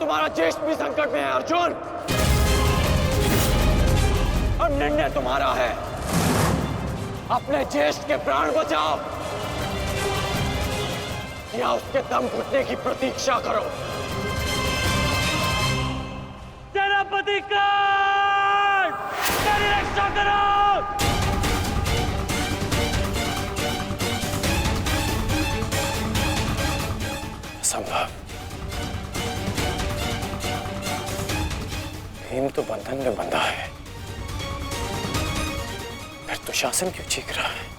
तुम्हारा ज्येष्ठ भी संकट में है अर्जुन, और निर्णय तुम्हारा है। अपने ज्येष्ठ के प्राण बचाओ या उसके दम घुटने की प्रतीक्षा करो। सेनापति कर्ण, तेरी रक्षा करो। संभव। भीम तो बंधन में बंधा है, फिर दुशासन क्यों चीख रहा है?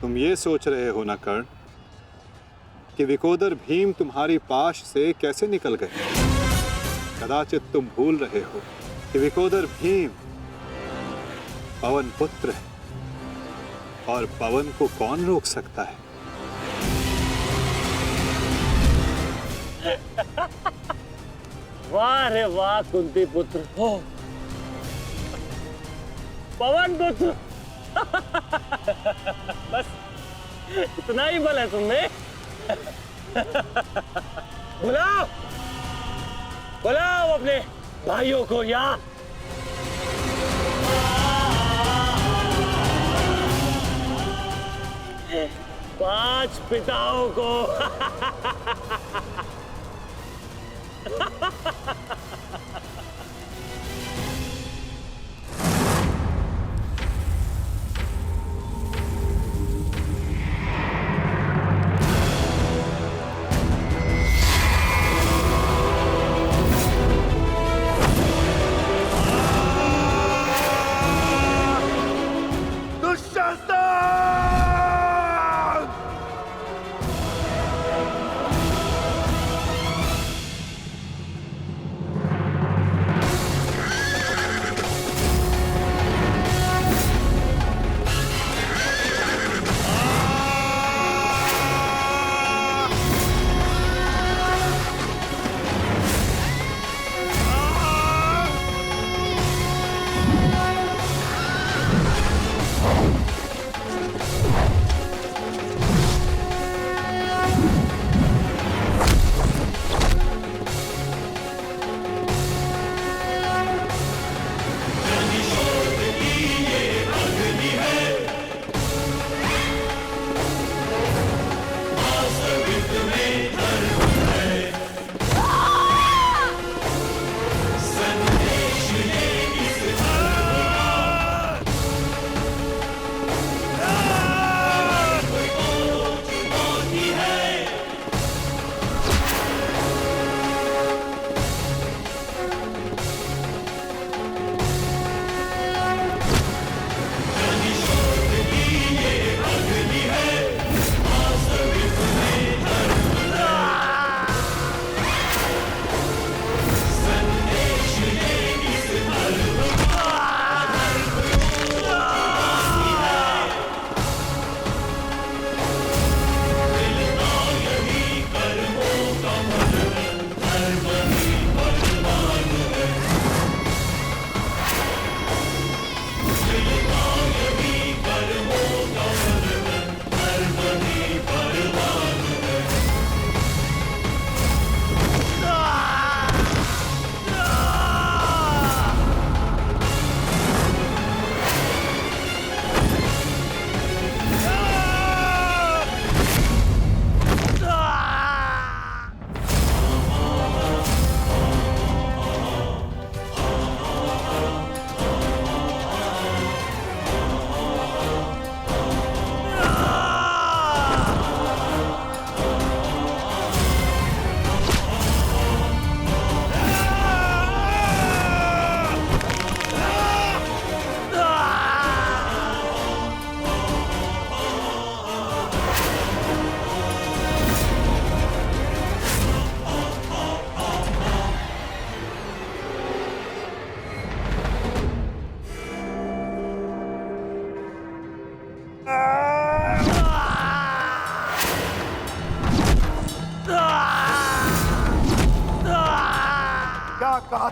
तुम ये सोच रहे हो ना कर्ण कि विकोदर भीम तुम्हारी पाश से कैसे निकल गए? कदाचित तुम भूल रहे हो कि विकोदर भीम पवन पुत्र है, और पवन को कौन रोक सकता है? वाह रे वाह कुंती पुत्र हो, पवन पुत्र। बस इतना ही बल है तुम्हें। बुलाओ बुलाओ अपने भाइयों को यहाँ। पांच पिताओं को।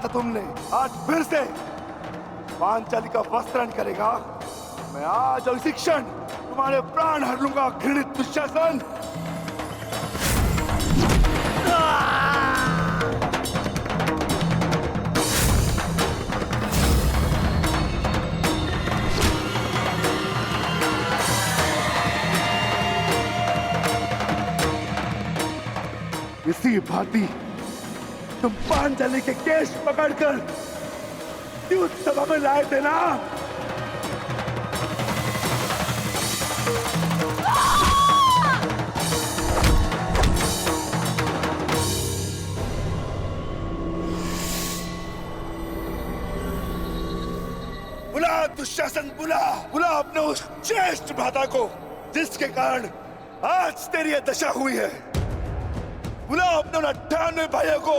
था तुमने, आज फिर से पांचाली का वस्त्रण करेगा। मैं आज और इसी क्षण तुम्हारे प्राण हर लूंगा, घृणित दुशासन। इसी भांति तुम पांचाली के केश पकड़कर युद्ध सभा में लाए थे ना। बुला दुशासन, बुला बुला अपने उस ज्येष्ठ भ्राता को जिसके कारण आज तेरी यह दशा हुई है। बुलाओ अपने 98 भाइयों को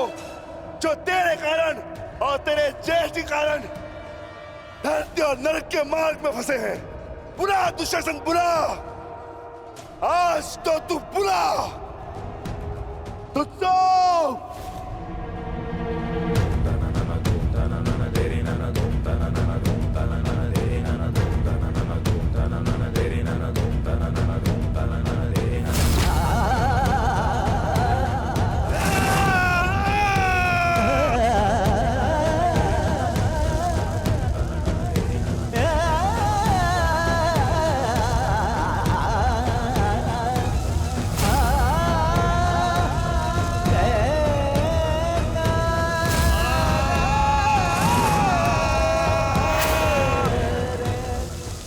जो तेरे कारण और तेरे ज्येष्ठ के कारण धरती और नरक के मार्ग में फंसे हैं। बुला दुशासन, बुला, आज तो तू बुला तुझको।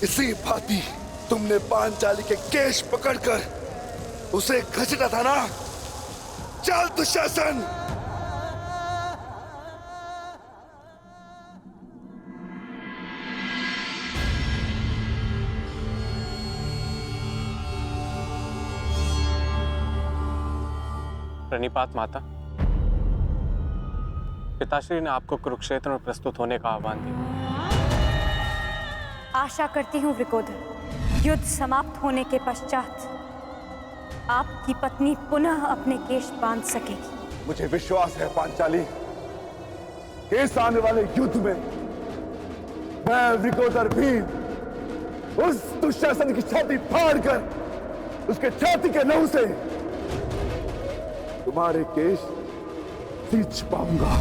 इसी भांति तुमने पांचाली के केश पकड़कर उसे घसीटा था ना। चल दुशासन। प्रणिपात माता, पिताश्री ने आपको कुरुक्षेत्र में प्रस्तुत होने का आह्वान दिया। आशा करती हूँ वृकोदर, युद्ध समाप्त होने के पश्चात आपकी पत्नी पुनः अपने केश बांध सकेगी। मुझे विश्वास है पांचाली, इस आने वाले युद्ध में मैं वृकोदर भीम उस दुशासन की छाती फाड़कर उसके छाती के लहू से तुम्हारे केश सींच पाऊंगा।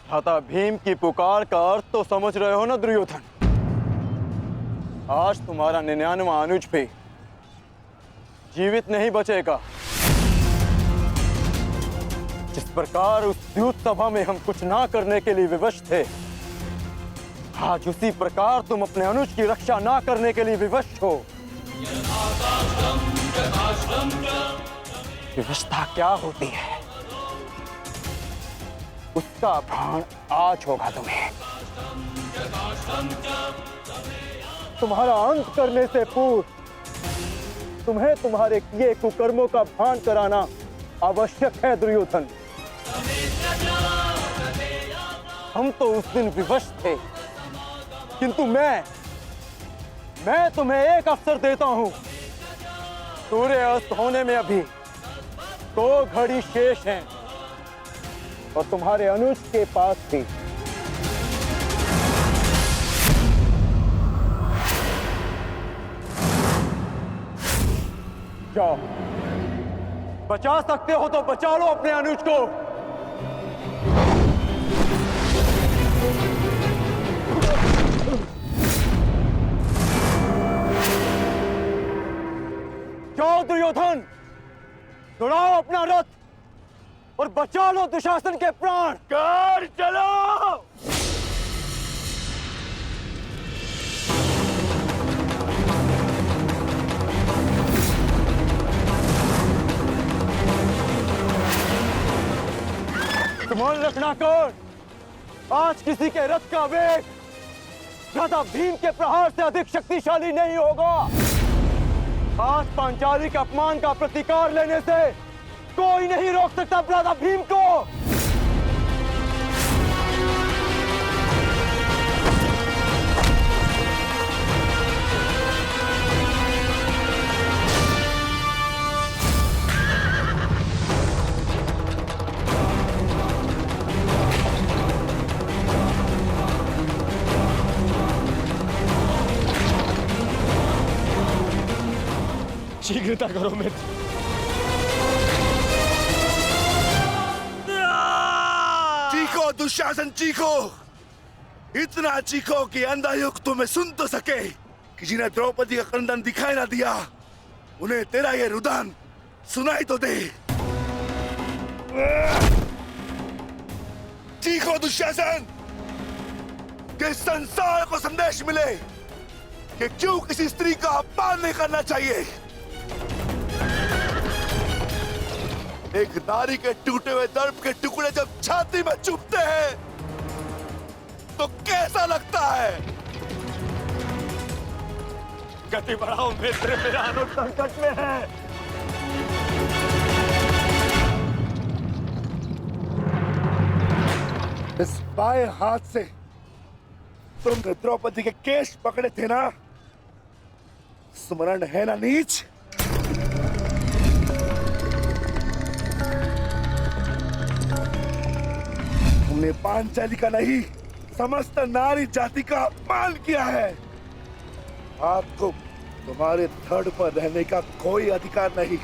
भ्राता भीम की पुकार का अर्थ तो समझ रहे हो ना दुर्योधन। आज तुम्हारा 99वां अनुज भी जीवित नहीं बचेगा। जिस प्रकार उस युद्ध सभा में हम कुछ ना करने के लिए विवश थे, आज उसी प्रकार तुम अपने अनुज की रक्षा ना करने के लिए विवश हो। विवशता क्या होती है, उसका भान आज होगा तुम्हें। तुम्हारा अंत करने से पूर्व तुम्हें तुम्हारे किए कुकर्मों का भान कराना आवश्यक है दुर्योधन। हम तो उस दिन विवश थे, किंतु मैं तुम्हें एक अवसर देता हूं। सूर्य अस्त होने में अभी 2 घड़ी शेष हैं और तुम्हारे अनुज के पास भी। जाओ, बचा सकते हो तो बचा लो अपने अनुज को। जाओ दुर्योधन, दौड़ाओ अपना रथ और बचा लो दुशासन के प्राण। कर चलो। मान रखना कौन, आज किसी के रथ का वेग भ्राता भीम के प्रहार से अधिक शक्तिशाली नहीं होगा। आज पांचाली के अपमान का प्रतिकार लेने से कोई नहीं रोक सकता भ्राता भीम को। शीघ्रता करो मित्र। चीखो दुशासन चीखो, इतना चीखो कि अंधा युग तुम्हें सुन तो सके कि जिन्हें द्रौपदी का क्रंदन दिखाई ना दिया उन्हें तेरा ये रुदन सुनाई तो दे। चीखो दुशासन कि संसार को संदेश मिले कि क्यों किसी स्त्री का अपमान नहीं करना चाहिए। एक नारी के टूटे हुए दर्प के टुकड़े जब छाती में चुभते हैं तो कैसा लगता है। गति बढ़ाओ मित्र, मेरा अनुज संकट में है। इस बाएं हाथ से तुमने द्रौपदी के केश पकड़े थे ना, स्मरण है ना नीच। तुमने पांचाली का नहीं समस्त नारी जाति का अपमान किया है। आपको तुम्हारे धड़ पर रहने का कोई अधिकार नहीं।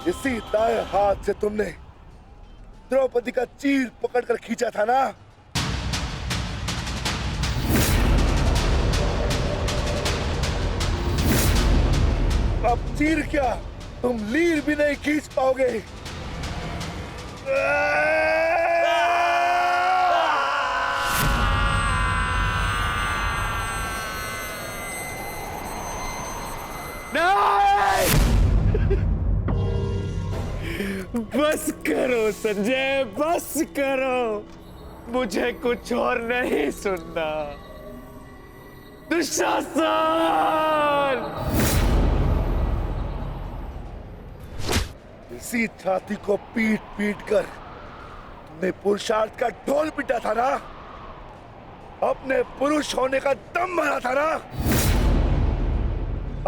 इसी दाएं हाथ से तुमने द्रौपदी का चीर पकड़कर खींचा था ना। अब चीर क्या, तुम लीर भी नहीं खींच पाओगे। बस करो संजय, बस करो, मुझे कुछ और नहीं सुनना। दुशासन! इसी छाती को पीट पीट कर तुमने पुरुषार्थ का ढोल पीटा था ना, अपने पुरुष होने का दम भरा था ना।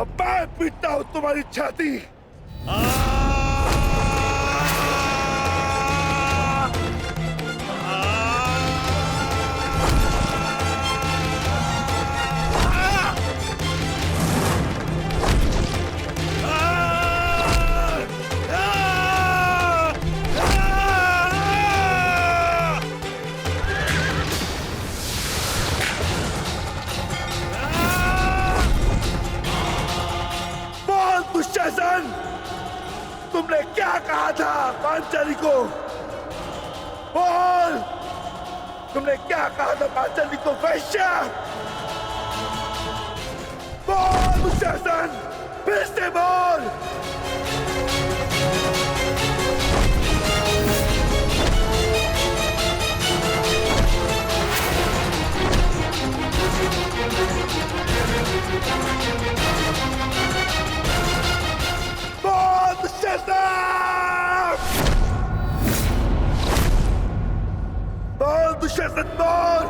अब मैं पीटता हूं तुम्हारी छाती। दुशासन, तुमने क्या कहा था पांचाली को? बोल, तुमने क्या कहा था पांचाली को? वैश्य! बोल दुशासन, फिर से बोल। बोल दुशासन, बोल।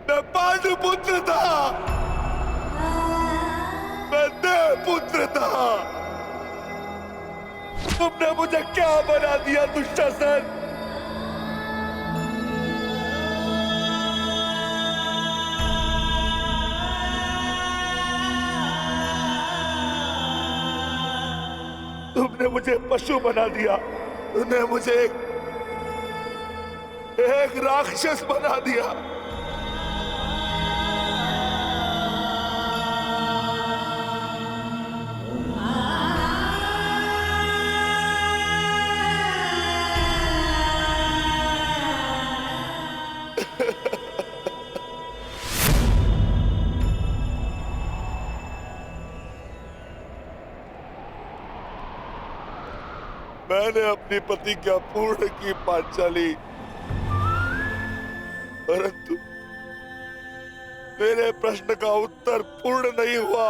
मैं पांडुपुत्र था, मैं देवपुत्र था। तुमने मुझे क्या बना दिया दुशासन? तुमने मुझे पशु बना दिया, तुमने मुझे एक राक्षस बना दिया। मैंने अपनी प्रतिज्ञा पूर्ण की पांचाली, परंतु मेरे प्रश्न का उत्तर पूर्ण नहीं हुआ।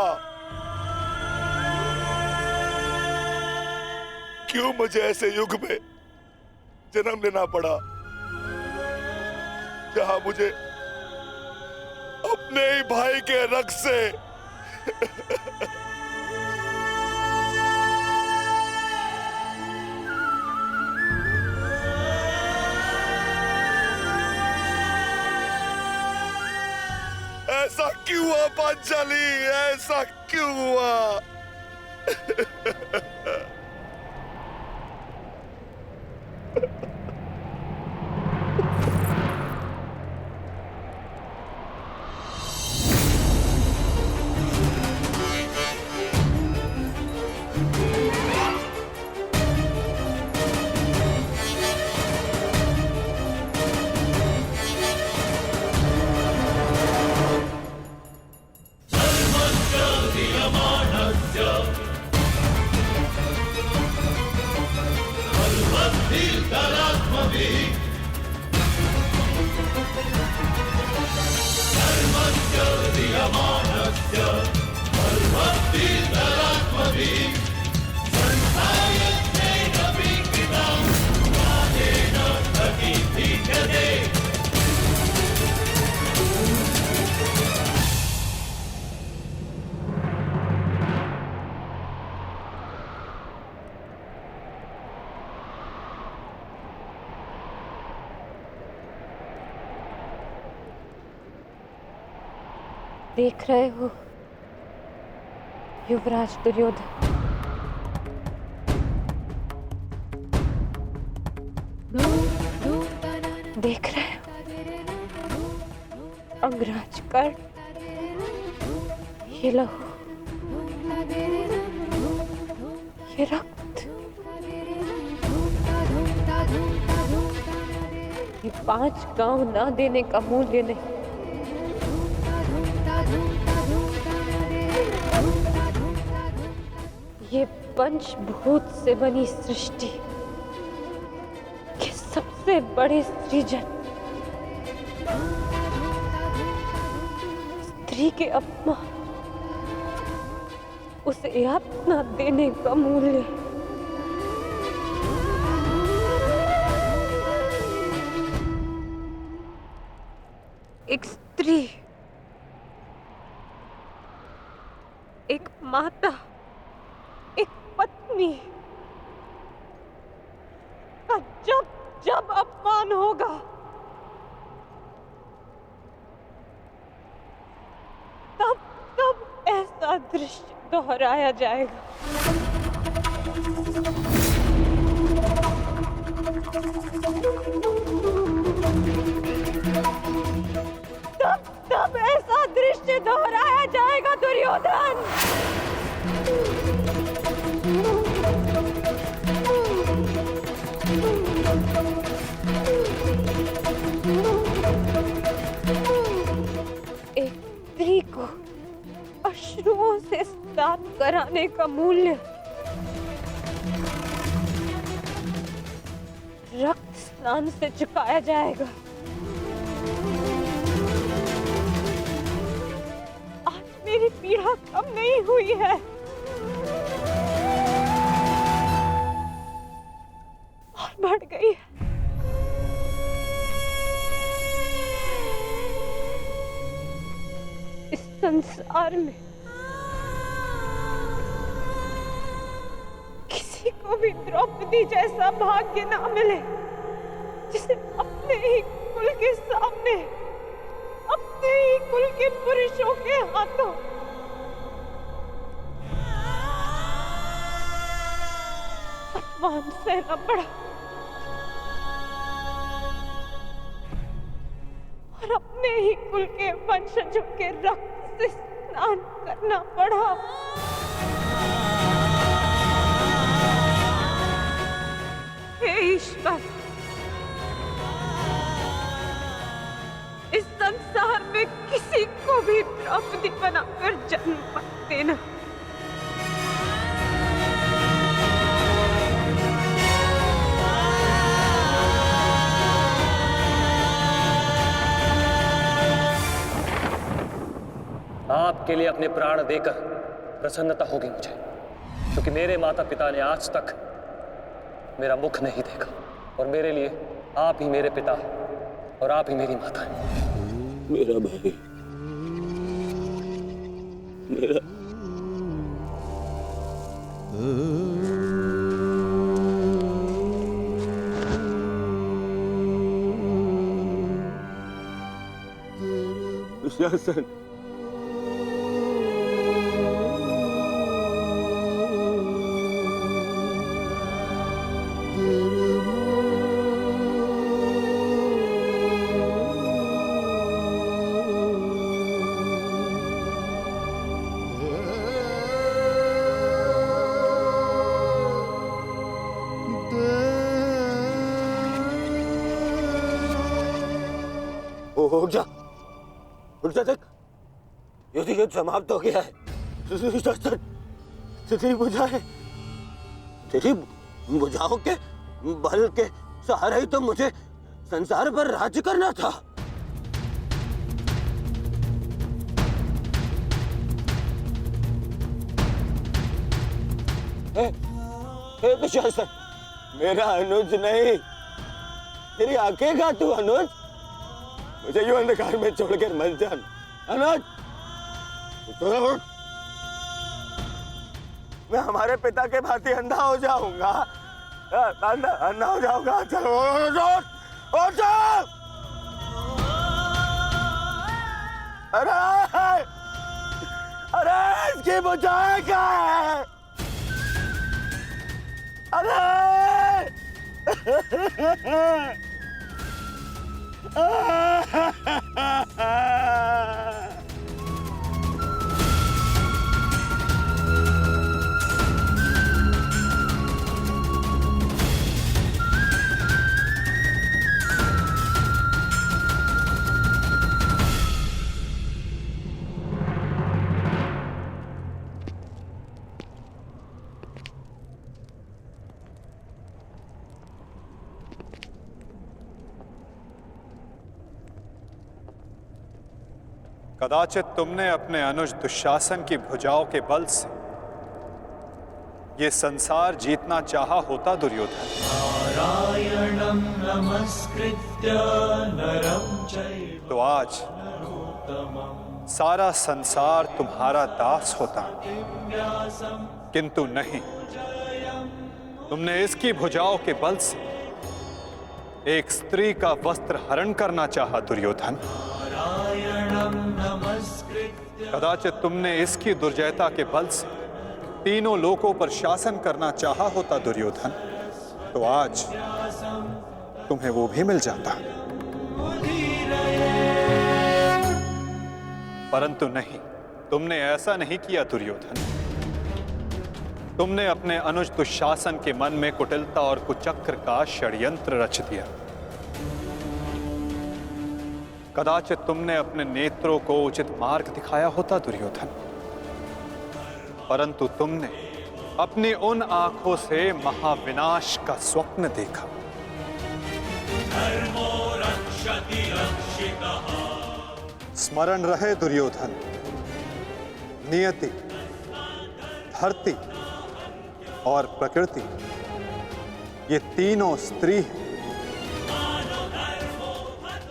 क्यों मुझे ऐसे युग में जन्म लेना पड़ा जहां मुझे अपने ही भाई के रक्त से ऐसा क्यों हुआ पांचाली? ऐसा क्यों हुआ? देख रहे हो युवराज दुर्योधन, देख रहे हो अंगराज कर्ण, ये लहू, ये रक्त, ये 5 गांव ना देने का मूल्य नहीं। ये पंचभूत से बनी सृष्टि के सबसे बड़े सृजन, स्त्री के अपमान, उसे अपना देने का मूल्य। एक स्त्री, एक माता, एक पत्नी का जब जब अपमान होगा, तब तब ऐसा दृश्य दोहराया जाएगा। तब तब ऐसा दृश्य दोहराया जाएगा दुर्योधन। एक स्त्री को अश्रुओं से स्नान कराने का मूल्य स्नान से चुकाया जाएगा। आज मेरी पीड़ा कम नहीं हुई है, और बढ़ गई है। इस संसार में किसी को भी द्रौपदी जैसा भाग्य ना मिले, जिसे अपने ही कुल के सामने, अपने ही कुल के पुरुषों के हाथों अपमान सहना पड़ा, और अपने ही कुल के वंशजों के रक्त से स्नान करना पड़ा। हे ईश्वर, इस संसार में किसी को भी द्रौपदी बनाकर जन्म मत देना। आपके लिए अपने प्राण देकर प्रसन्नता होगी मुझे, क्योंकि मेरे माता पिता ने आज तक मेरा मुख नहीं देखा, और मेरे लिए आप ही मेरे पिता और आप ही मेरी माता हैं। मेरा भाई, मेरा दुशासन, उठ जा, उठ जा, देख युद्ध समाप्त हो गया है। तेरी बुझाएं, तेरी बुझाओं के बल के सहारे ही तो मुझे संसार पर राज्य करना था। हे दुशासन, मेरा अनुज नहीं, तेरी आंखें का तू अनुज, मुझे यूं अंधकार में छोड़कर मत जान। अनुज, मैं हमारे पिता के भांति अंधा हो जाऊंगा, अंधा हो जाऊंगा। चलो अरे अरे इसकी बुझाएं क्या है? अरे कदाचित तुमने अपने अनुज दुशासन की भुजाओं के बल से ये संसार जीतना चाहा होता दुर्योधन। नारायणं नमस्कृत्य नरं चैव तो आज सारा संसार तुम्हारा दास होता, किंतु नहीं, तुमने इसकी भुजाओं के बल से एक स्त्री का वस्त्र हरण करना चाहा दुर्योधन। कदाचित तुमने इसकी दुर्जयता के बल से तीनों लोकों पर शासन करना चाहा होता दुर्योधन, तो आज तुम्हें वो भी मिल जाता, परंतु नहीं, तुमने ऐसा नहीं किया दुर्योधन। तुमने अपने अनुज दुशासन के मन में कुटिलता और कुचक्र का षड्यंत्र रच दिया। कदाचित तुमने अपने नेत्रों को उचित मार्ग दिखाया होता दुर्योधन, परंतु तुमने अपनी उन आंखों से महाविनाश का स्वप्न देखा। धर्मो रक्षति रक्षितः। स्मरण रहे दुर्योधन, नियति, धरती और प्रकृति ये तीनों स्त्री हैं।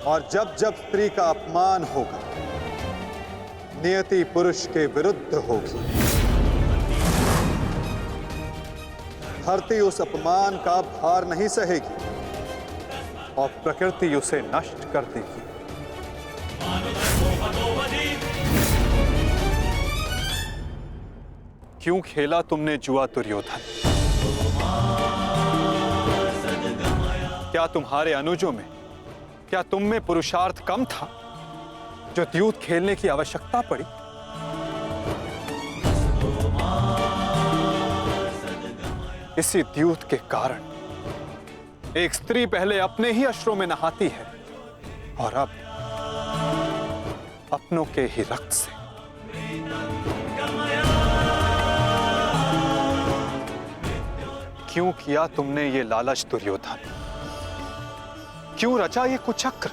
और जब जब स्त्री का अपमान होगा, नियति पुरुष के विरुद्ध होगी। धरती उस अपमान का भार नहीं सहेगी और प्रकृति उसे नष्ट कर देगी। क्यों खेला तुमने जुआ दुर्योधन? क्या तुम्हारे अनुजों में, क्या तुम में पुरुषार्थ कम था जो द्यूत खेलने की आवश्यकता पड़ी? इसी द्यूत के कारण एक स्त्री पहले अपने ही अश्रों में नहाती है और अब अपनों के ही रक्त से। क्यों किया तुमने ये लालच दुर्योधन? क्यों रचा ये कुचक्र?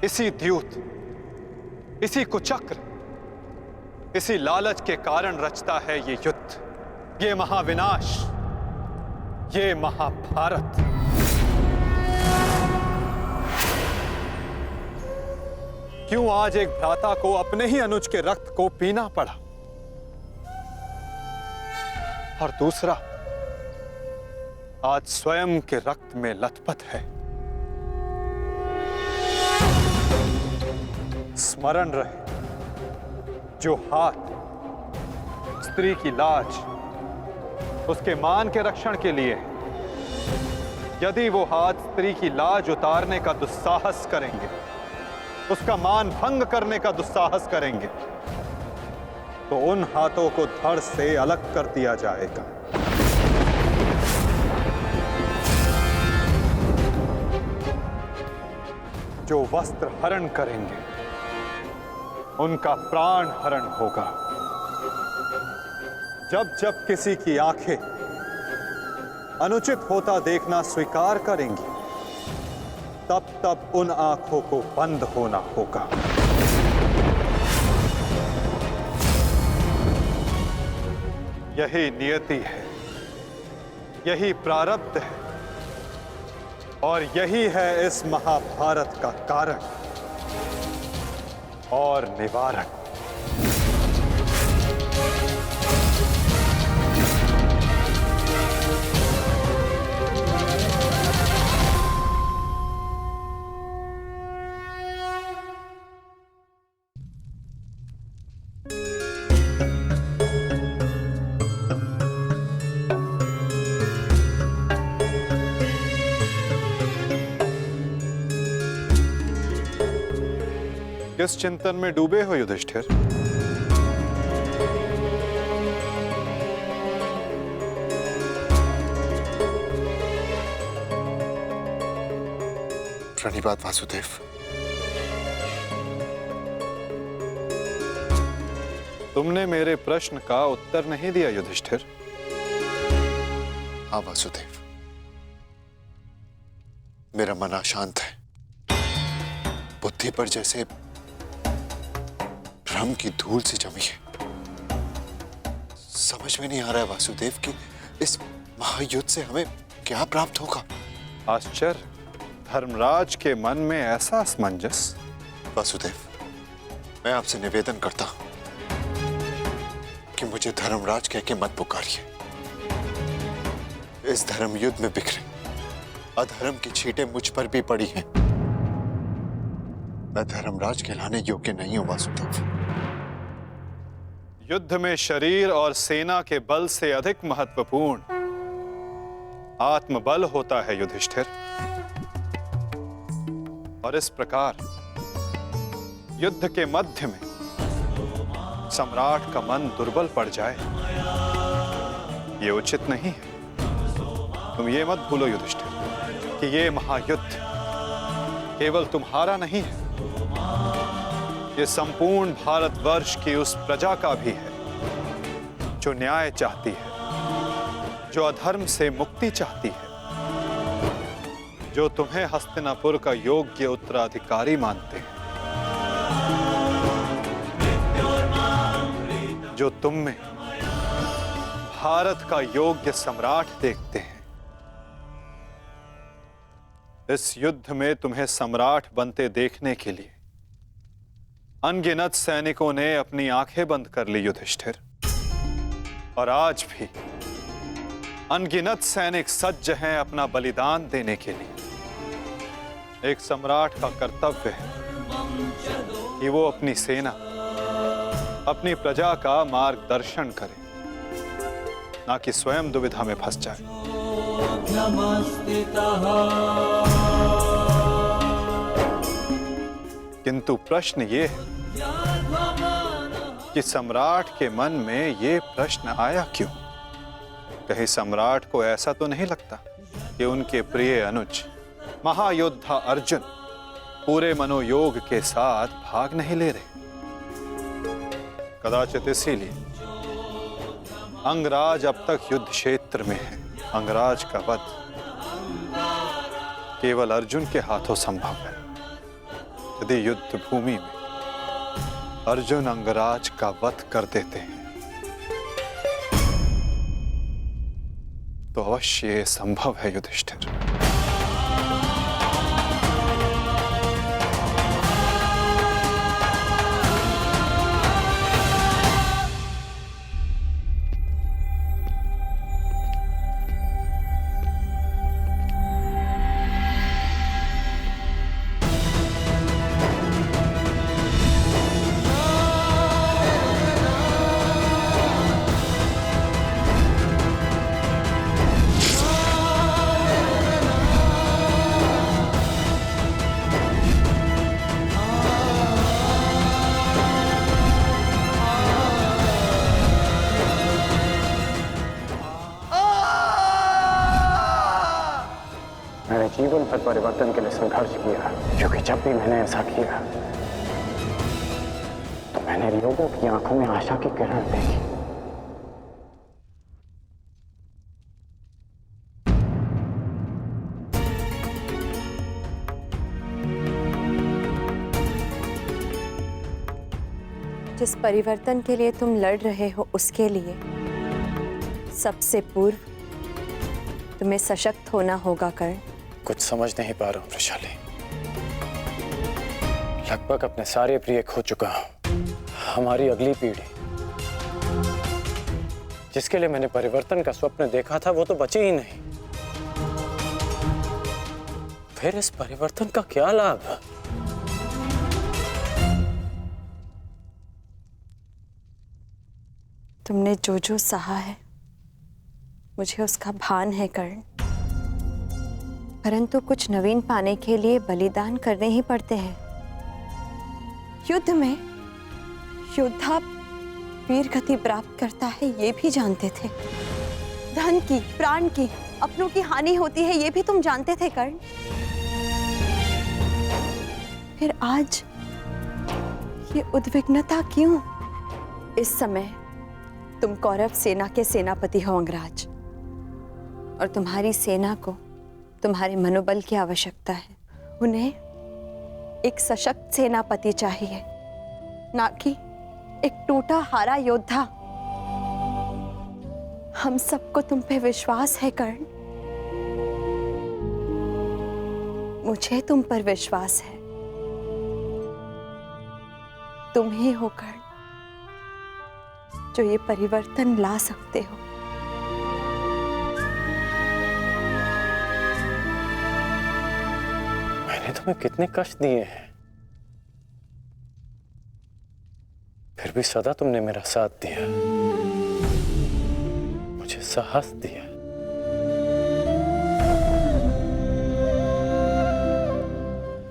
इसी द्यूत, इसी कुचक्र, इसी लालच के कारण रचता है ये युद्ध, ये महाविनाश, ये महाभारत। क्यों आज एक भ्राता को अपने ही अनुज के रक्त को पीना पड़ा और दूसरा आज स्वयं के रक्त में लथपथ है? स्मरण रहे, जो हाथ स्त्री की लाज, उसके मान के रक्षण के लिए है, यदि वो हाथ स्त्री की लाज उतारने का दुस्साहस करेंगे, उसका मान भंग करने का दुस्साहस करेंगे, तो उन हाथों को धड़ से अलग कर दिया जाएगा। जो वस्त्र हरण करेंगे, उनका प्राण हरण होगा। जब जब किसी की आंखें अनुचित होता देखना स्वीकार करेंगी, तब तब उन आंखों को बंद होना होगा। यही नियति है, यही प्रारब्ध है और यही है इस महाभारत का कारण और निवारण। किस चिंतन में डूबे हो युधिष्ठिर? प्रणिपात वासुदेव। तुमने मेरे प्रश्न का उत्तर नहीं दिया युधिष्ठिर। हाँ वासुदेव, मेरा मन अशांत है। बुद्धि पर जैसे भ्रम की धूल से जमी है। समझ में नहीं आ रहा है वासुदेव कि इस महायुद्ध से हमें क्या प्राप्त होगा। आश्चर्य, धर्मराज के मन में ऐसा असमंजस। वासुदेव, मैं आपसे निवेदन करता हूं कि मुझे धर्मराज कह के मत पुकारिए। इस धर्म युद्ध में बिखरे अधर्म की छींटें मुझ पर भी पड़ी हैं। मैं धर्मराज कहलाने योग्य नहीं हूं वासुदेव। युद्ध में शरीर और सेना के बल से अधिक महत्वपूर्ण आत्मबल होता है युधिष्ठिर। और इस प्रकार युद्ध के मध्य में सम्राट का मन दुर्बल पड़ जाए, ये उचित नहीं है। तुम ये मत भूलो युधिष्ठिर कि ये महायुद्ध केवल तुम्हारा नहीं है, ये संपूर्ण भारतवर्ष की उस प्रजा का भी है जो न्याय चाहती है, जो अधर्म से मुक्ति चाहती है। जो तुम्हें हस्तिनापुर का योग्य उत्तराधिकारी मानते हैं, जो तुम में भारत का योग्य सम्राट देखते हैं, इस युद्ध में तुम्हें सम्राट बनते देखने के लिए अनगिनत सैनिकों ने अपनी आंखें बंद कर ली युधिष्ठिर। और आज भी अनगिनत सैनिक सज्ज हैं अपना बलिदान देने के लिए। एक सम्राट का कर्तव्य है कि वो अपनी सेना, अपनी प्रजा का मार्गदर्शन करे, ना कि स्वयं दुविधा में फंस जाए। किंतु प्रश्न ये है कि सम्राट के मन में ये प्रश्न आया क्यों? कहीं सम्राट को ऐसा तो नहीं लगता कि उनके प्रिय अनुज महायोद्धा अर्जुन पूरे मनोयोग के साथ भाग नहीं ले रहे? कदाचित इसीलिए अंगराज अब तक युद्ध क्षेत्र में है। अंगराज का वध केवल अर्जुन के हाथों संभव है। यदि युद्ध भूमि में अर्जुन अंगराज का वध कर देते हैं तो अवश्य ये संभव है युधिष्ठिर। मैंने जीवन भर परिवर्तन के लिए संघर्ष किया, क्योंकि जब भी मैंने ऐसा किया तो मैंने लोगों की आंखों में आशा की किरण देखी। जिस परिवर्तन के लिए तुम लड़ रहे हो उसके लिए सबसे पूर्व तुम्हें सशक्त होना होगा कर्ण। कुछ समझ नहीं पा रहा हूं वृषाली। लगभग अपने सारे प्रिय खो चुका हूं। हमारी अगली पीढ़ी जिसके लिए मैंने परिवर्तन का स्वप्न देखा था वो तो बची ही नहीं। फिर इस परिवर्तन का क्या लाभ? तुमने जो जो सहा है मुझे उसका भान है कर्ण, परंतु कुछ नवीन पाने के लिए बलिदान करने ही पड़ते हैं। युद्ध में योद्धा वीर गति प्राप्त करता है ये भी जानते थे। धन की, प्राण की, अपनों की हानि होती है ये भी तुम जानते थे कर्ण। फिर आज ये उद्विग्नता क्यों? इस समय तुम कौरव सेना के सेनापति हो अंगराज, और तुम्हारी सेना को तुम्हारे मनोबल की आवश्यकता है। उन्हें एक सशक्त सेनापति चाहिए, ना कि एक टूटा हारा योद्धा। हम सबको तुम पे विश्वास है कर्ण, मुझे तुम पर विश्वास है। तुम ही हो कर्ण जो ये परिवर्तन ला सकते हो। मैंने तुम्हें कितने कष्ट दिए हैं, फिर भी सदा तुमने मेरा साथ दिया, मुझे साहस दिया।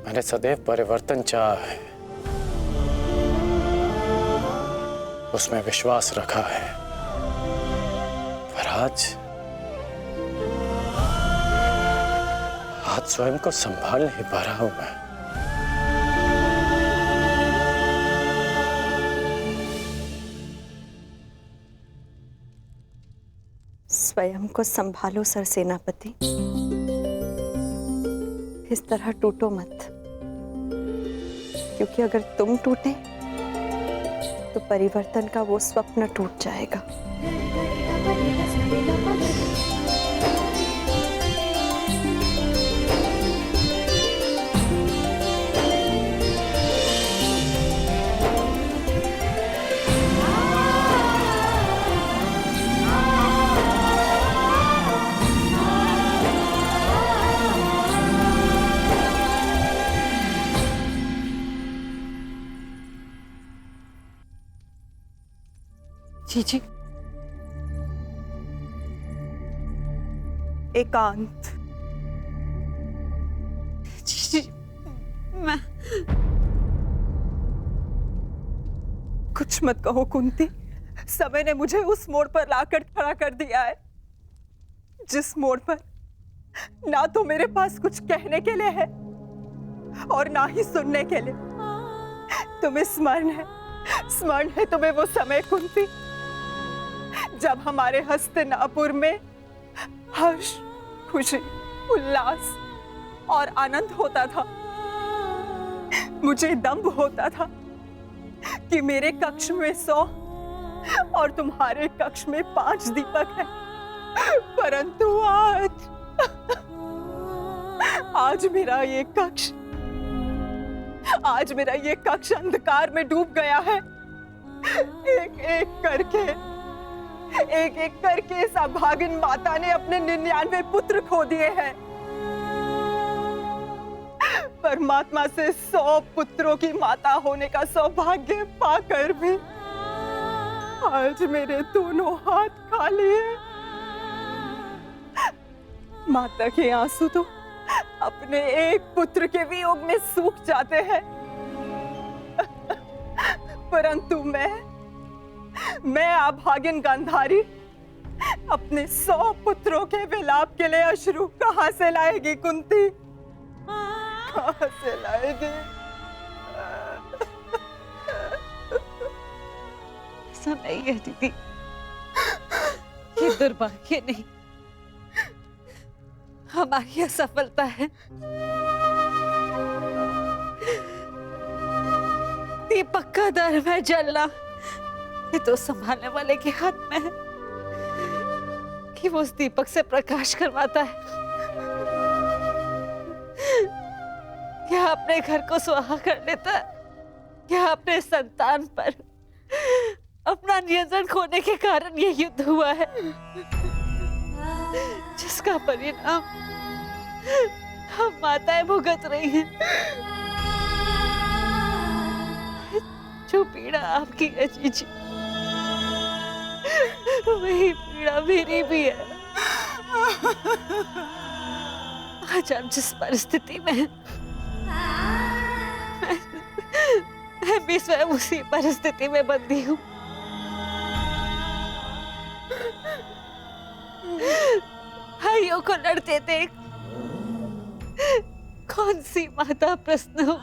मैंने सदैव परिवर्तन चाहा है, उसमें विश्वास रखा है, पर आज स्वयं को संभाल नहीं पा रहा हूं मैं। स्वयं को संभालो सरसेनापति। इस तरह टूटो मत, क्योंकि अगर तुम टूटे तो परिवर्तन का वो स्वप्न टूट जाएगा। जी एकांत। जी मैं कुछ मत कहो कुंती, समय ने मुझे उस मोड़ पर लाकर खड़ा कर दिया है जिस मोड़ पर ना तो मेरे पास कुछ कहने के लिए है और ना ही सुनने के लिए। तुम्हें स्मरण है तुम्हें वो समय कुंती जब हमारे हस्तिनापुर में हर्ष, खुशी, उल्लास और आनंद होता था। मुझे दंभ होता था कि मेरे कक्ष में 100 और तुम्हारे कक्ष में 5 दीपक हैं। परंतु आज मेरा ये कक्ष अंधकार में डूब गया है। एक एक करके इस अभागिन माता ने अपने 99 पुत्र खो दिए हैं। परमात्मा से 100 पुत्रों की माता होने का सौभाग्य पाकर भी आज मेरे दोनों हाथ खाली हैं। माता के आंसू तो अपने एक पुत्र के वियोग में सूख जाते हैं, परंतु मैं अभागिन गांधारी अपने 100 पुत्रों के विलाप के लिए अश्रु कहां से लाएगी कुंती? कहां से लाएगी? ऐसा नहीं है दीदी, ये दुर्भाग्य नहीं, हमारी असफलता है। दीपक का दर में जलना ये तो संभालने वाले के हाथ में है कि वो उस दीपक से प्रकाश करवाता है या अपने घर को सुहा कर लेता है या अपने संतान पर अपना नियंत्रण खोने के कारण ये युद्ध हुआ है, जिसका परिणाम हम माताएं भुगत रही हैं। जो पीड़ा आपकी है जीजी, वही पीड़ा मेरी भी है। आज आप जिस परिस्थिति में हैं, मैं भी स्वयं उसी परिस्थिति में बंधी हूँ। भाइयों को लड़ते देख कौन सी माता प्रश्न हो।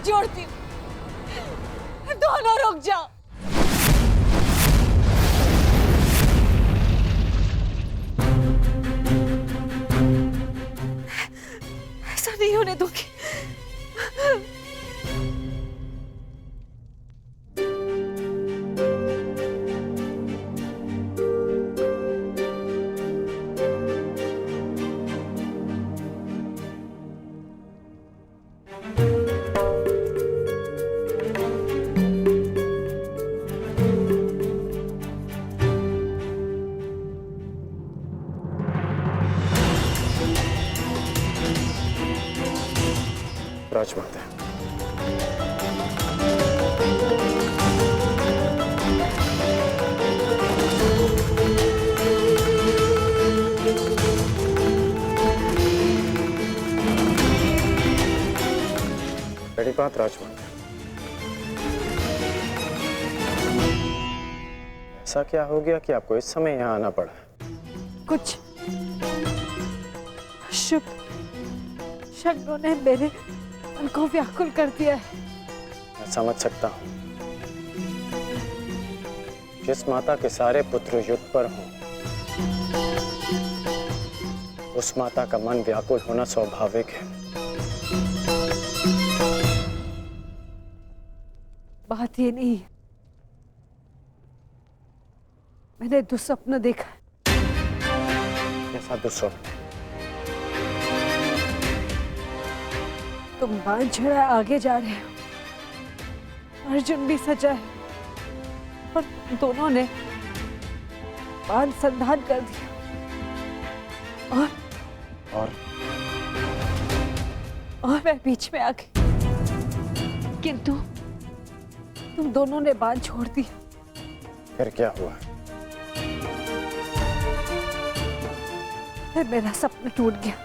जोड़ती हूँ, दोनों रुक जाओ। ऐसा नहीं होने दूंगी। राजमाता, सुप्रभात राजमाता। ऐसा क्या हो गया कि आपको इस समय यहाँ आना पड़ा? कुछ शुभ शब्दों ने मेरे मन को व्याकुल कर दिया है। मैं समझ सकता हूँ। जिस माता के सारे पुत्र युद्ध पर हों, उस माता का मन व्याकुल होना स्वाभाविक है। बात ये नहीं है, मैंने दुस्वप्न देखा है। कैसा दुस्वप्न? तुम बांध छड़ा आगे जा रहे हो, अर्जुन भी सजा है और तुम दोनों ने बांध संधान कर दिया और मैं बीच में आ गई, किंतु तुम दोनों ने बांध छोड़ दिया। फिर क्या हुआ? फिर मेरा सपना टूट गया।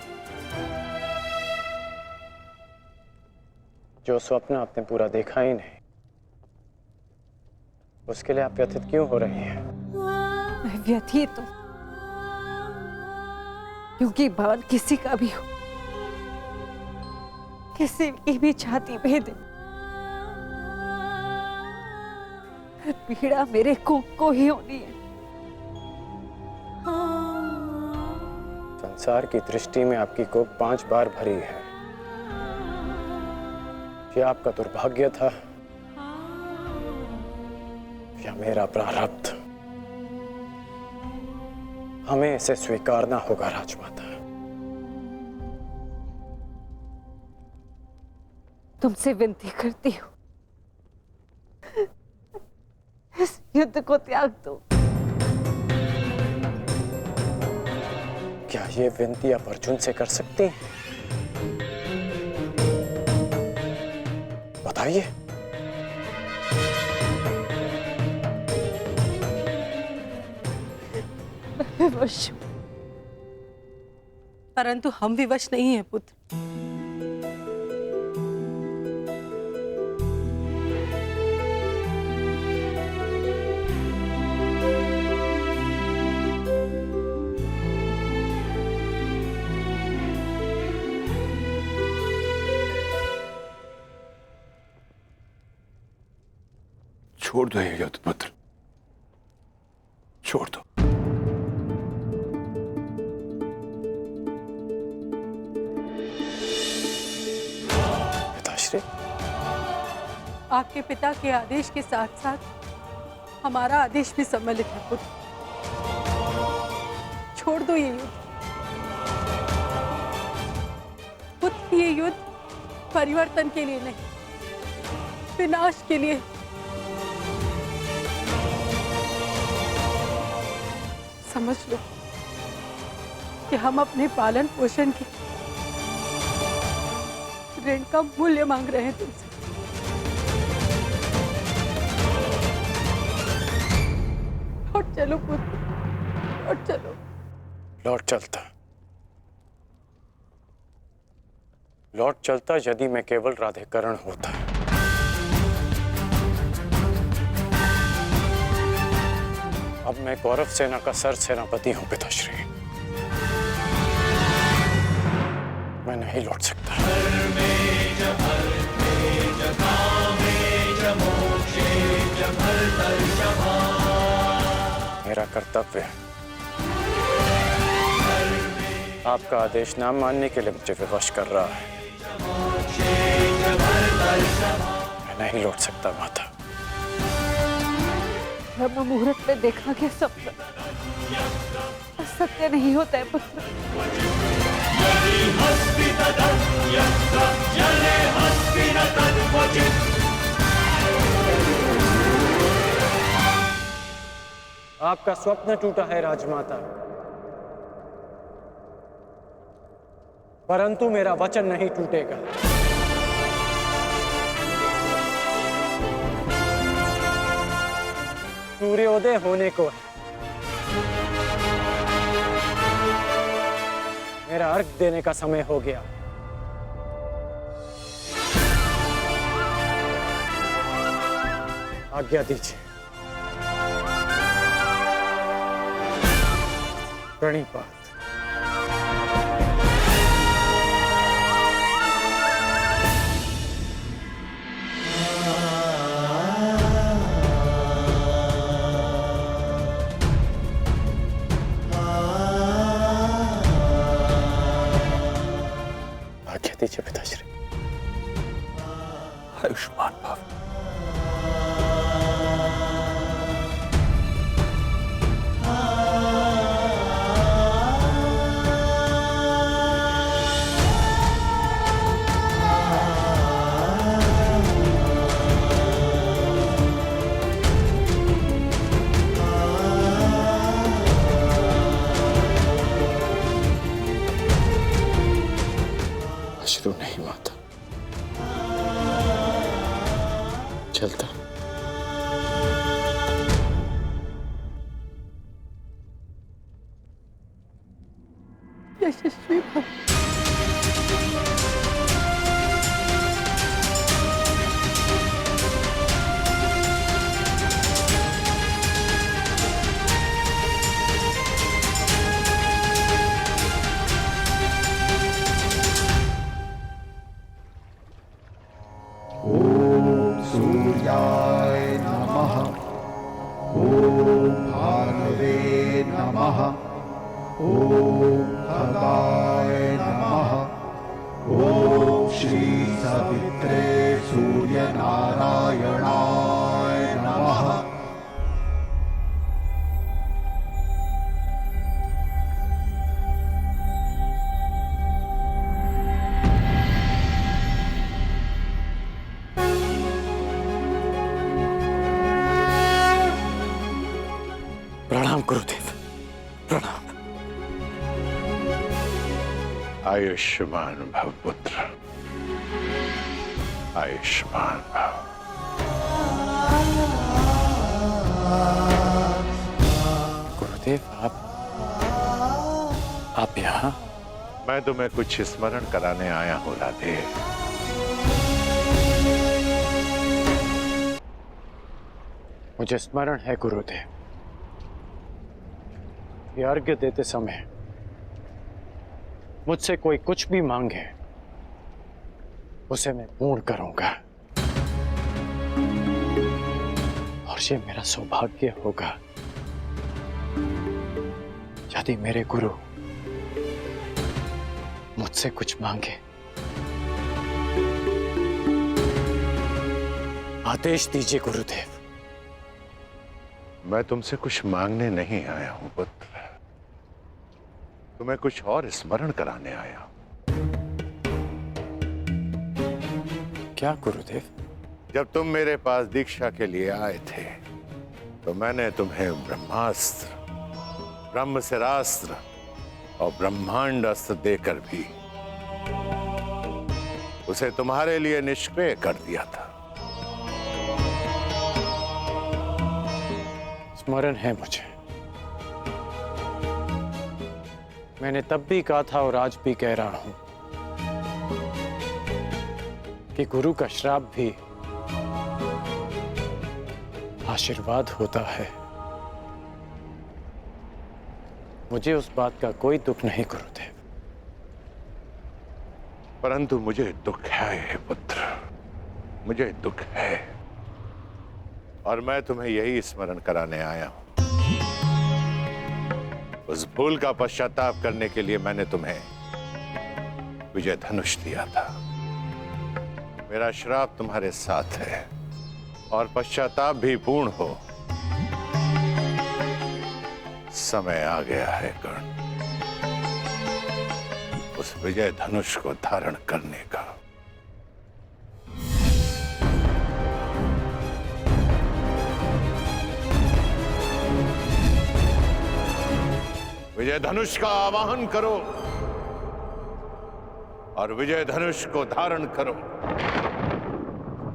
जो स्वप्न आपने पूरा देखा ही नहीं, उसके लिए आप व्यथित क्यों हो रही हैं? मैं व्यथित हूं क्योंकि बाण किसी का भी हो, किसी की भी छाती भेदे, पीड़ा मेरे को ही होनी है। संसार की दृष्टि में आपकी कोख 5 बार भरी है। यह आपका दुर्भाग्य था या मेरा प्रारब्ध? हमें इसे स्वीकारना होगा राजमाता। तुमसे विनती करती हूँ, इस युद्ध को त्याग दो। क्या ये विनती आप अर्जुन से कर सकती हैं? बताइए। विवश हूं। परंतु हम विवश नहीं हैं पुत्र। छोड़ दो ये युद्ध पुत्र, छोड़ दो। पिताश्री, आपके पिता के आदेश के साथ साथ हमारा आदेश भी सम्मिलित है पुत्र। छोड़ दो ये युद्ध पुत्र। ये युद्ध परिवर्तन के लिए नहीं, विनाश के लिए। समझ लो कि हम अपने पालन पोषण के ऋण का मूल्य मांग रहे हैं तुमसे। लौट चलो पुत्र, लौट चलो। लौट चलता यदि मैं केवल राधेकरण होता। अब मैं कौरव सेना का सर सेनापति हूं पिताश्री। मैं नहीं लौट सकता। मेरा कर्तव्य है। आपका आदेश ना मानने के लिए मुझे विवश कर रहा है। मैं नहीं लौट सकता माता। ब्रह्म मुहूर्त में देखा गया सपना सत्य नहीं होता है पुत्र। आपका स्वप्न टूटा है राजमाता, परंतु मेरा वचन नहीं टूटेगा। सूर्योदय होने को है। मेरा अर्घ देने का समय हो गया। आज्ञा दीजिए। प्रणिपात। आज्ञा दीजिए पिताश्री। आयुष्मान भव। अश्रु नहीं माता, चलता। यशस्वी भव। सूर्याय नमः। ॐ भार्गवे नमः। ॐ खगाय नमः। ॐ श्री सवित्रे सूर्यनारायणाय नमः। प्रणाम गुरुदेव, प्रणाम। आयुष्मान भव पुत्र, आयुष्मान भव। गुरुदेव आप यहाँ? मैं तुम्हें कुछ स्मरण कराने आया हूँ राधे। मुझे स्मरण है गुरुदेव, ये अर्घ्य देते समय मुझसे कोई कुछ भी मांगे उसे मैं पूर्ण करूंगा, और ये मेरा सौभाग्य होगा यदि मेरे गुरु मुझसे कुछ मांगे। आदेश दीजिए गुरुदेव। मैं तुमसे कुछ मांगने नहीं आया हूं पुत्र, तुम्हें कुछ और स्मरण कराने आया हूं। क्या गुरुदेव? जब तुम मेरे पास दीक्षा के लिए आए थे तो मैंने तुम्हें ब्रह्मास्त्र, ब्रह्मशिरास्त्र और ब्रह्मांड अस्त्र देकर भी उसे तुम्हारे लिए निष्क्रिय कर दिया था। स्मरण है मुझे, मैंने तब भी कहा था और आज भी कह रहा हूं कि गुरु का श्राप भी आशीर्वाद होता है। मुझे उस बात का कोई दुख नहीं गुरुदेव। परंतु मुझे दुख है पुत्र, मुझे दुख है, और मैं तुम्हें यही स्मरण कराने आया हूं। उस भूल का पश्चाताप करने के लिए मैंने तुम्हें विजय धनुष दिया था। मेरा श्राप तुम्हारे साथ है और पश्चाताप भी पूर्ण हो। समय आ गया है कर्ण, उस विजय धनुष को धारण करने का। विजय धनुष का आवाहन करो और विजय धनुष को धारण करो।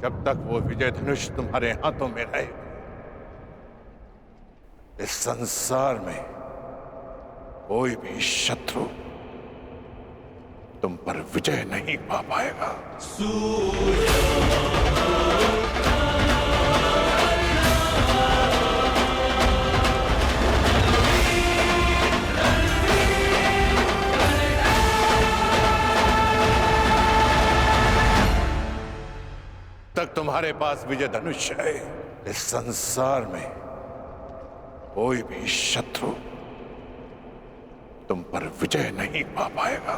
जब तक वो विजय धनुष तुम्हारे हाथों में रहे, इस संसार में कोई भी शत्रु तुम पर विजय नहीं पा पाएगा। तुम्हारे पास विजय धनुष है, इस संसार में कोई भी शत्रु तुम पर विजय नहीं पा पाएगा।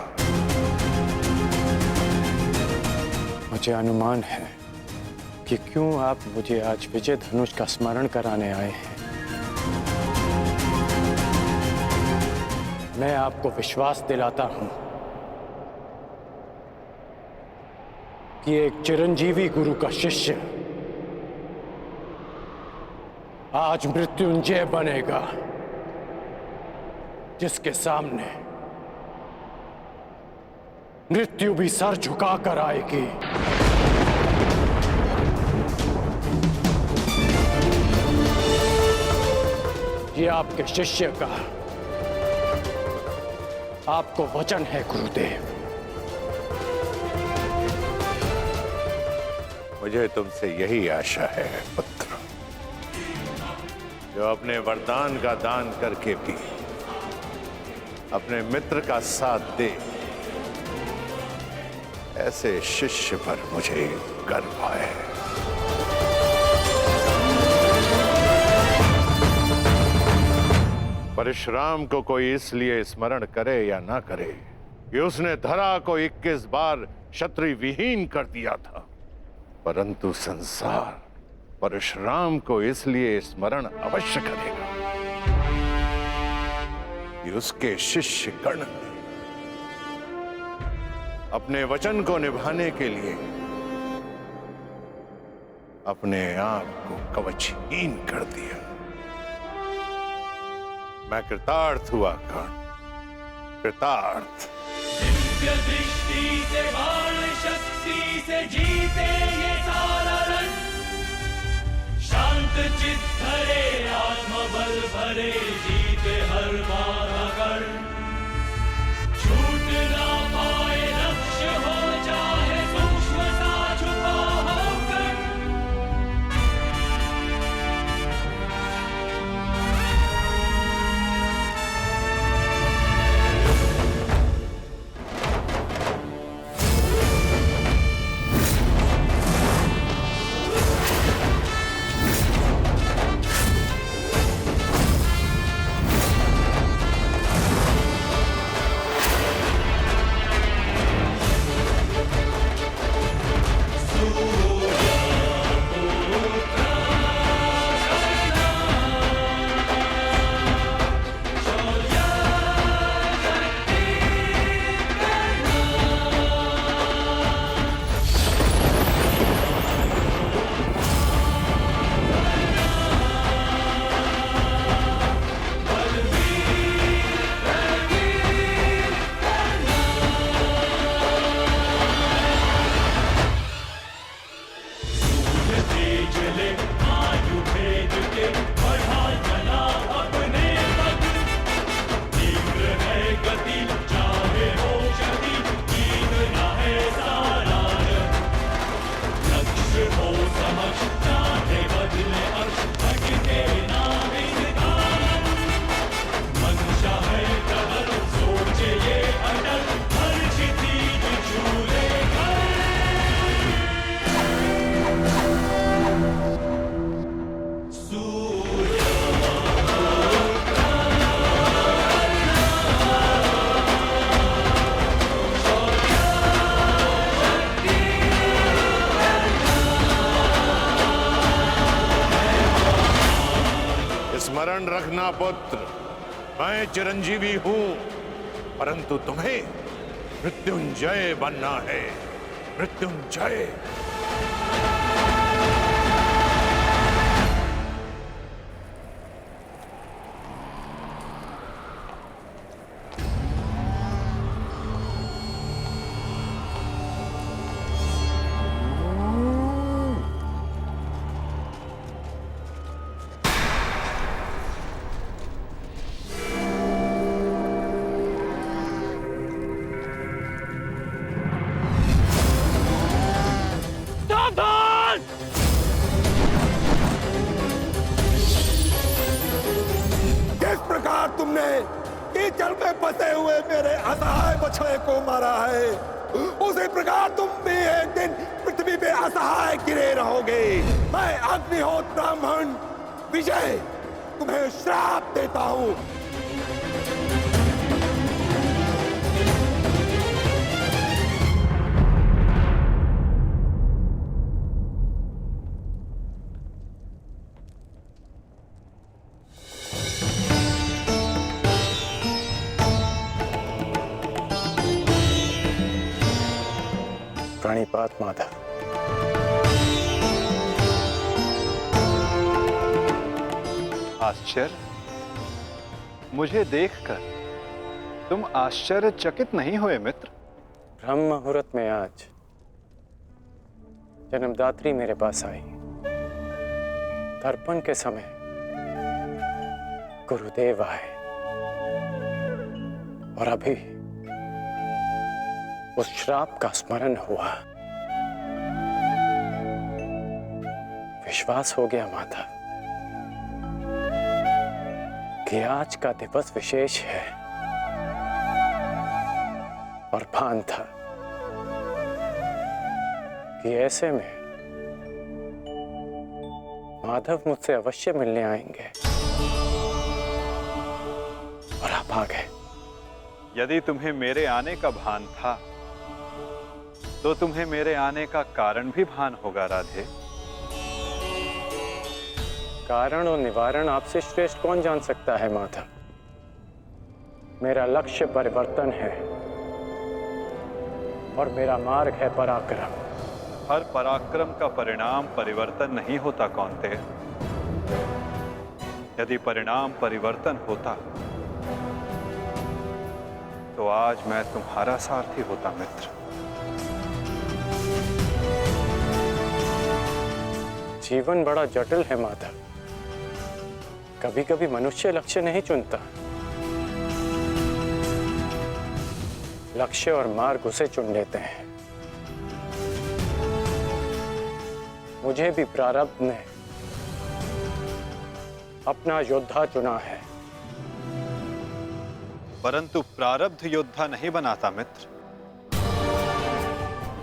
मुझे अनुमान है कि क्यों आप मुझे आज विजय धनुष का स्मरण कराने आए हैं। मैं आपको विश्वास दिलाता हूं कि एक चिरंजीवी गुरु का शिष्य आज मृत्युंजय बनेगा, जिसके सामने मृत्यु भी सर झुका कर आएगी। ये आपके शिष्य का आपको वचन है गुरुदेव। मुझे तुमसे यही आशा है पुत्र, जो अपने वरदान का दान करके भी अपने मित्र का साथ दे, ऐसे शिष्य पर मुझे गर्व है। परशुराम को कोई इसलिए स्मरण करे या ना करे कि उसने धरा को 21 बार क्षत्रिय विहीन कर दिया था, परंतु संसार परशुराम को इसलिए स्मरण अवश्य करेगा कि उसके शिष्य गण ने अपने वचन को निभाने के लिए अपने आप को कवचहीन कर दिया। मैं कृतार्थ हुआ कर्ण, कृतार्थ। दिव्य दृष्टि से बाण शक्ति से जीते ये सारा रण, शांत चित्त धरे आत्मबल भरे जीते हर बाधा कर्ण। छूट ना पाए लक्ष्य हो चाहे सूक्ष्म सा छुपा हो कर्ण। स्मरण रखना पुत्र, मैं चिरंजीवी हूं, परंतु तुम्हें मृत्युंजय बनना है, मृत्युंजय। तुमने कीचड़ में फंसे हुए मेरे असहाय बछड़े को मारा है, उसी प्रकार तुम भी एक दिन पृथ्वी कभी भी असहाय गिरे रहोगे। मैं अग्निहोत्र ब्राह्मण विजय तुम्हें श्राप देता हूं। प्रणिपात माधव। आश्चर्य? मुझे देखकर तुम आश्चर्यचकित नहीं हुए मित्र? ब्रह्म मुहूर्त में आज जन्मदात्री मेरे पास आई। तर्पण के समय गुरुदेव आए और अभी उस श्राप का स्मरण हुआ। विश्वास हो गया माता कि आज का दिवस विशेष है और भान था कि ऐसे में माधव मुझसे अवश्य मिलने आएंगे और आप आ गए। यदि तुम्हें मेरे आने का भान था तो तुम्हें मेरे आने का कारण भी भान होगा राधे। कारण और निवारण आपसे श्रेष्ठ कौन जान सकता है माधव। मेरा लक्ष्य परिवर्तन है और मेरा मार्ग है पराक्रम। हर पराक्रम का परिणाम परिवर्तन नहीं होता कौन्तेय। यदि परिणाम परिवर्तन होता तो आज मैं तुम्हारा सारथी होता मित्र। जीवन बड़ा जटिल है माधव। कभी कभी मनुष्य लक्ष्य नहीं चुनता, लक्ष्य और मार्ग उसे चुन लेते हैं। मुझे भी प्रारब्ध ने अपना योद्धा चुना है। परंतु प्रारब्ध योद्धा नहीं बनाता मित्र,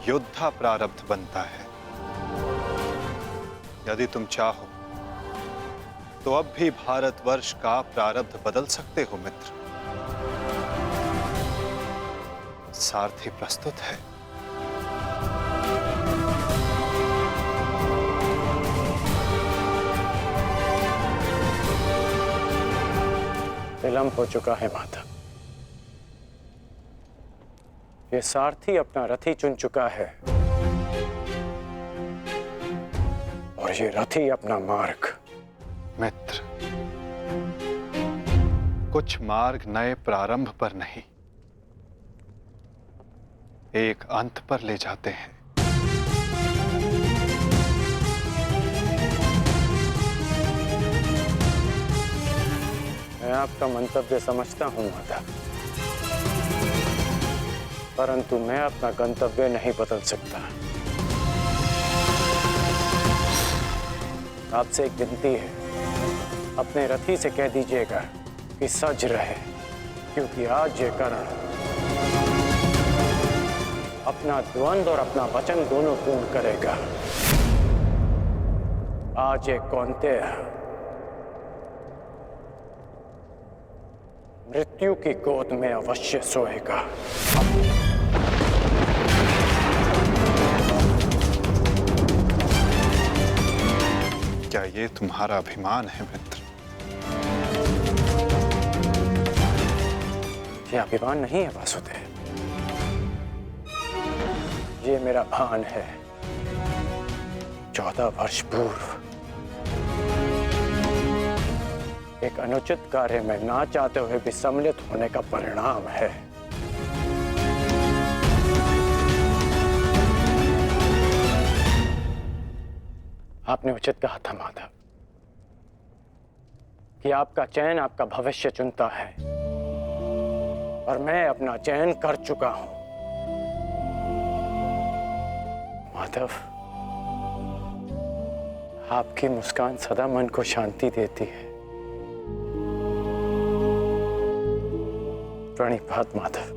योद्धा प्रारब्ध बनता है। यदि तुम चाहो तो अब भी भारतवर्ष का प्रारब्ध बदल सकते हो मित्र। सारथी प्रस्तुत है। विलंब हो चुका है माधव। ये सारथी अपना रथी चुन चुका है और ये रथी अपना मार्ग। मित्र, कुछ मार्ग नए प्रारंभ पर नहीं, एक अंत पर ले जाते हैं। मैं आपका मंतव्य समझता हूं माता, परंतु मैं अपना गंतव्य नहीं बदल सकता। आपसे एक विनती है, अपने रथी से कह दीजिएगा कि सज रहे, क्योंकि आज ये कर्ण अपना द्वंद्व और अपना वचन दोनों पूर्ण करेगा। आज ये कौन्तेय मृत्यु की गोद में अवश्य सोएगा। क्या ये तुम्हारा अभिमान है मित्र? ये अभिमान नहीं है वासुदेव, ये मेरा भान है। 14 वर्ष पूर्व एक अनुचित कार्य में ना चाहते हुए भी सम्मिलित होने का परिणाम है। आपने उचित कहा था माधव कि आपका चयन आपका भविष्य चुनता है और मैं अपना चयन कर चुका हूं। माधव, आपकी मुस्कान सदा मन को शांति देती है। प्रणिपात माधव।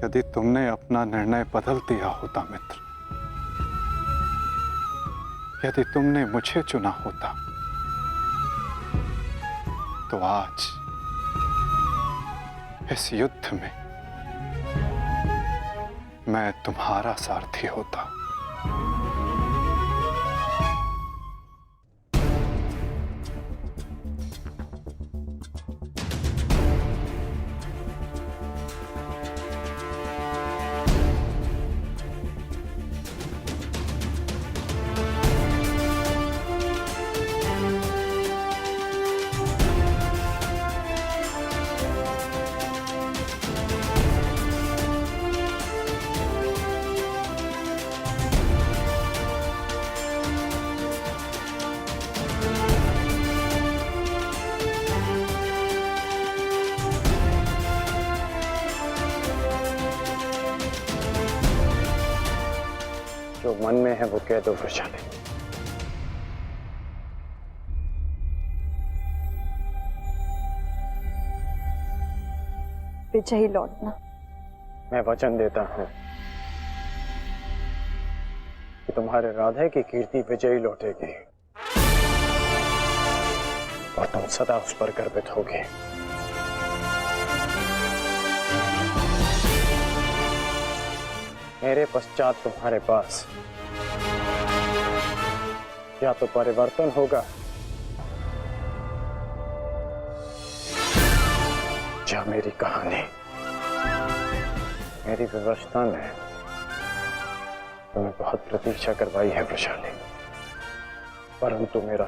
यदि तुमने अपना निर्णय बदल दिया होता मित्र, यदि तुमने मुझे चुना होता, तो आज इस युद्ध में मैं तुम्हारा सारथी होता। जो मन में है वो कह दो वृषाली। विजयी लौटना। मैं वचन देता हूं कि तुम्हारे राधे की कीर्ति विजयी लौटेगी और तुम सदा उस पर गर्वित होगे। मेरे पश्चात तुम्हारे पास या तो परिवर्तन होगा या मेरी कहानी। मेरी व्यवस्था ने तुम्हें बहुत प्रतीक्षा करवाई है वृषाली, परंतु मेरा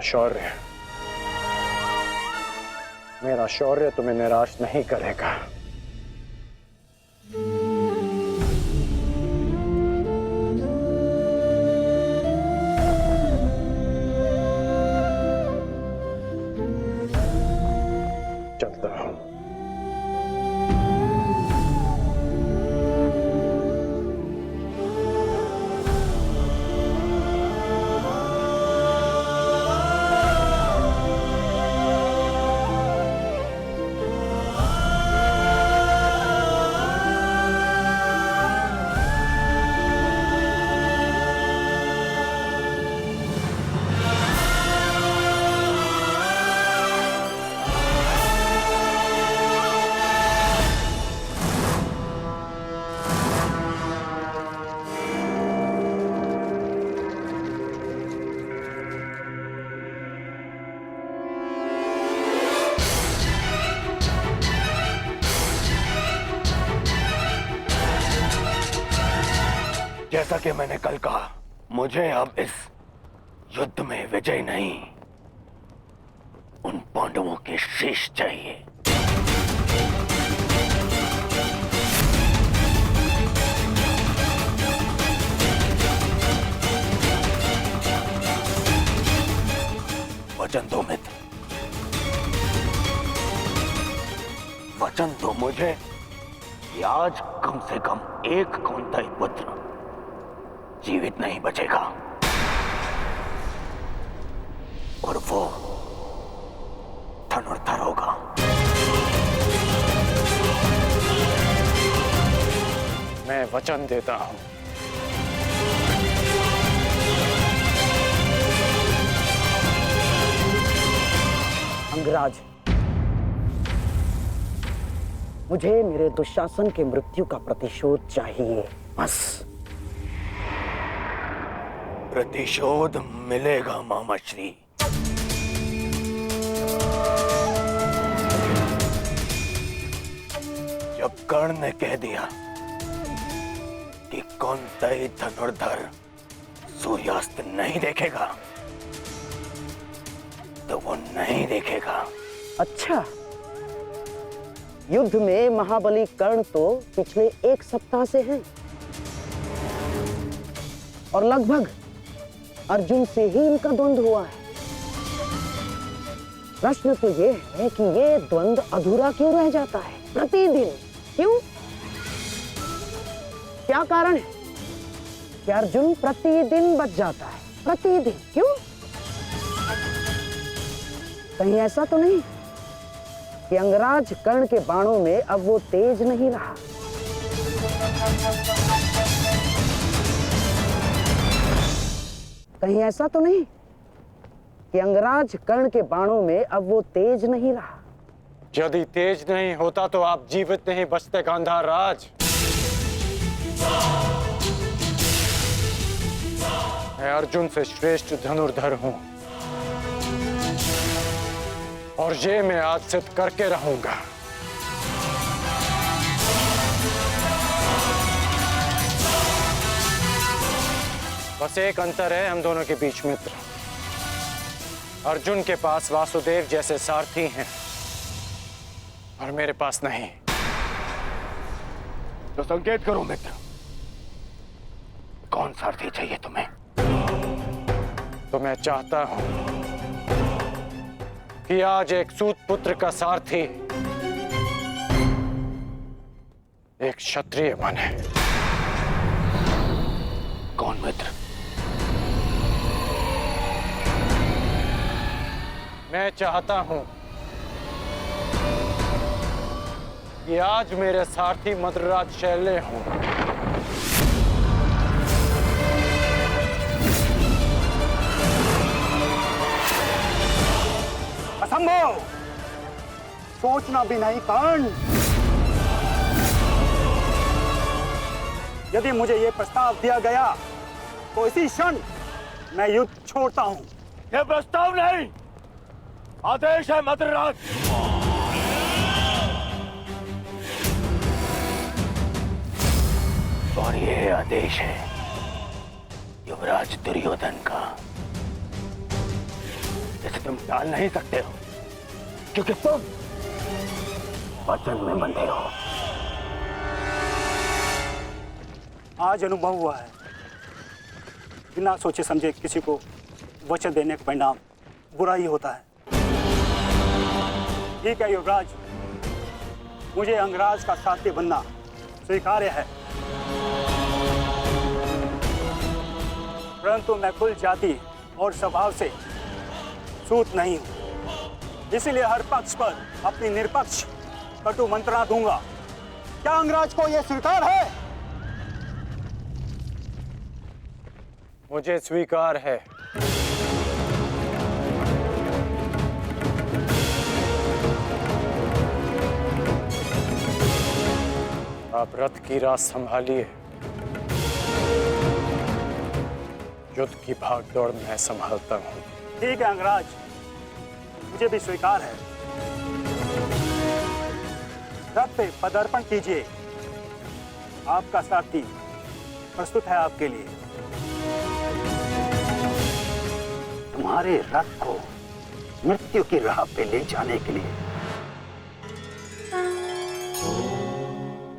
शौर्य तुम्हें निराश नहीं करेगा। चलता हूं। जैसा कि मैंने कल कहा, मुझे अब इस युद्ध में विजय नहीं, उन पांडवों के शीश चाहिए। वचन दो मित्र, वचन दो मुझे कि आज कम से कम एक कौंतेय पुत्र जीवित नहीं बचेगा, और वो धनुर्धर होगा। मैं वचन देता हूं। अंगराज, मुझे मेरे दुशासन के मृत्यु का प्रतिशोध चाहिए, बस। प्रतिशोध मिलेगा मामाश्री। जब कर्ण ने कह दिया कि कौंतेय धनुर्धर सूर्यास्त नहीं देखेगा, तो वो नहीं देखेगा। अच्छा, युद्ध में महाबली कर्ण तो पिछले एक सप्ताह से हैं, और लगभग अर्जुन से ही इनका द्वंद्व हुआ है। प्रश्न तो ये है कि ये द्वंद्व अधूरा क्यों रह जाता है प्रतिदिन? क्यों? क्या कारण है कि अर्जुन प्रतिदिन बच जाता है? प्रतिदिन क्यों? कहीं ऐसा तो नहीं कि अंगराज कर्ण के बाणों में अब वो तेज नहीं रहा? कहीं ऐसा तो नहीं कि अंगराज कर्ण के बाणों में अब वो तेज नहीं रहा? यदि तेज नहीं होता तो आप जीवित नहीं बचते गांधार राज। मैं अर्जुन से श्रेष्ठ धनुर्धर हूं और ये मैं आज सिद्ध करके रहूंगा। बस एक अंतर है हम दोनों के बीच, मित्र। अर्जुन के पास वासुदेव जैसे सारथी हैं और मेरे पास नहीं। तो संकेत करो मित्र, कौन सारथी चाहिए तुम्हें? तो मैं चाहता हूं कि आज एक सूत पुत्र का सारथी एक क्षत्रिय बने। कौन मित्र? मैं चाहता हूं कि आज मेरे सारथी मद्रराज शैल्य हों। असंभव! सोचना भी नहीं कर्ण। यदि मुझे यह प्रस्ताव दिया गया तो इसी क्षण मैं युद्ध छोड़ता हूं। यह प्रस्ताव नहीं, आदेश है मद्रराज। और यह आदेश है युवराज दुर्योधन का। इसे तुम टाल नहीं सकते हो क्योंकि तुम वचन में बंधे हो। आज अनुभव हुआ है, बिना सोचे समझे किसी को वचन देने का परिणाम बुरा ही होता है। ठीक है युवराज, मुझे अंगराज का साथी बनना स्वीकार्य है, परंतु मैं कुल जाति और स्वभाव से सूत नहीं हूं, इसलिए हर पक्ष पर अपनी निरपक्ष कटु मंत्रणा दूंगा। क्या अंगराज को यह स्वीकार है? मुझे स्वीकार है। आप रथ की राह संभालिए, युद्ध की भागदौड़ मैं संभालता हूं। ठीक है अंगराज, मुझे भी स्वीकार है। रथ पे पदार्पण कीजिए, आपका सारथी प्रस्तुत है आपके लिए। तुम्हारे रथ को मृत्यु की राह पे ले जाने के लिए।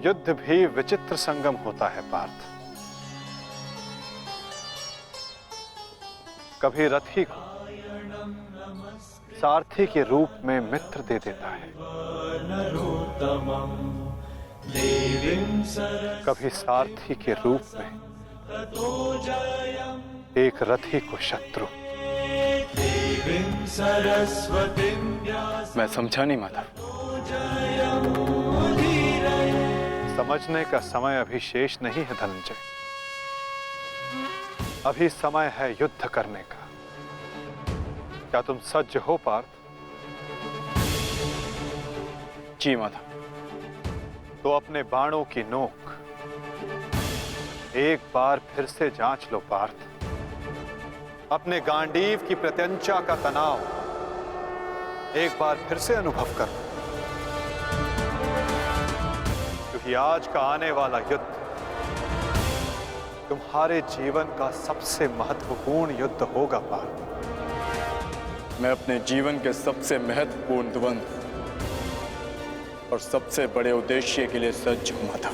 युद्ध भी विचित्र संगम होता है पार्थ। कभी रथी को सारथी के रूप में मित्र दे देता है, कभी सारथी के रूप में एक रथी को शत्रु। मैं समझा नहीं माता। समझने का समय अभी शेष नहीं है धनंजय। अभी समय है युद्ध करने का। क्या तुम सज्ज हो पार्थ? जी माता। तो अपने बाणों की नोक एक बार फिर से जांच लो पार्थ। अपने गांडीव की प्रत्यंचा का तनाव एक बार फिर से अनुभव कर, क्योंकि आज का आने वाला युद्ध तुम्हारे जीवन का सबसे महत्वपूर्ण युद्ध होगा पार्थ। मैं अपने जीवन के सबसे महत्वपूर्ण द्वंद्व और सबसे बड़े उद्देश्य के लिए सज्ज हूं माता।